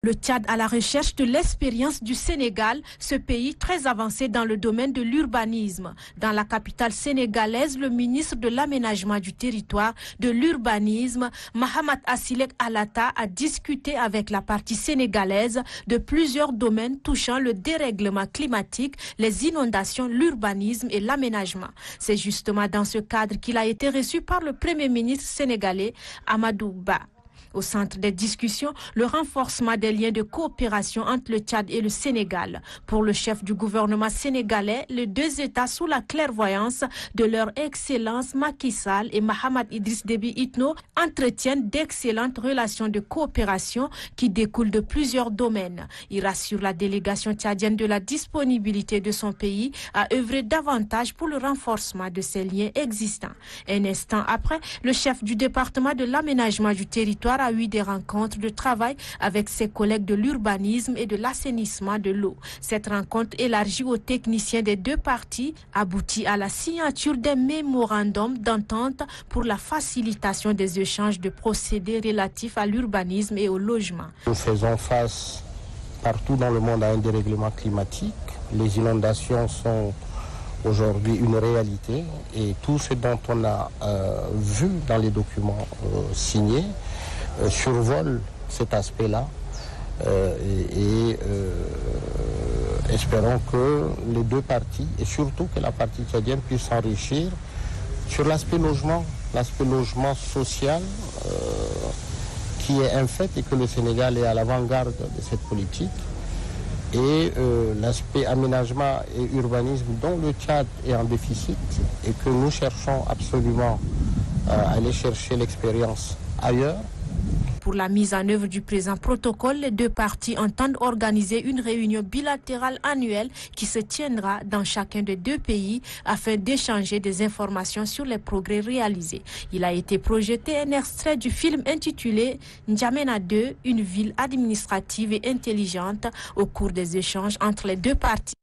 Le Tchad à la recherche de l'expérience du Sénégal, ce pays très avancé dans le domaine de l'urbanisme. Dans la capitale sénégalaise, le ministre de l'Aménagement du territoire, de l'urbanisme, Mahamat Assilek Alata, a discuté avec la partie sénégalaise de plusieurs domaines touchant le dérèglement climatique, les inondations, l'urbanisme et l'aménagement. C'est justement dans ce cadre qu'il a été reçu par le Premier ministre sénégalais, Amadou Ba. Au centre des discussions, le renforcement des liens de coopération entre le Tchad et le Sénégal. Pour le chef du gouvernement sénégalais, les deux États, sous la clairvoyance de leur Excellence Macky Sall et Mahamat Idriss Déby Itno, entretiennent d'excellentes relations de coopération qui découlent de plusieurs domaines. Il rassure la délégation tchadienne de la disponibilité de son pays à œuvrer davantage pour le renforcement de ces liens existants. Un instant après, le chef du département de l'aménagement du territoire a eu des rencontres de travail avec ses collègues de l'urbanisme et de l'assainissement de l'eau. Cette rencontre élargie aux techniciens des deux parties aboutit à la signature d'un mémorandum d'entente pour la facilitation des échanges de procédés relatifs à l'urbanisme et au logement. Nous faisons face partout dans le monde à un dérèglement climatique. Les inondations sont aujourd'hui une réalité et tout ce dont on a vu dans les documents signés survole cet aspect-là et espérons que les deux parties et surtout que la partie tchadienne puisse s'enrichir sur l'aspect logement social qui est un fait et que le Sénégal est à l'avant-garde de cette politique et l'aspect aménagement et urbanisme dont le Tchad est en déficit et que nous cherchons absolument à aller chercher l'expérience ailleurs. Pour la mise en œuvre du présent protocole, les deux parties entendent organiser une réunion bilatérale annuelle qui se tiendra dans chacun des deux pays afin d'échanger des informations sur les progrès réalisés. Il a été projeté un extrait du film intitulé N'Djamena 2, une ville administrative et intelligente au cours des échanges entre les deux parties.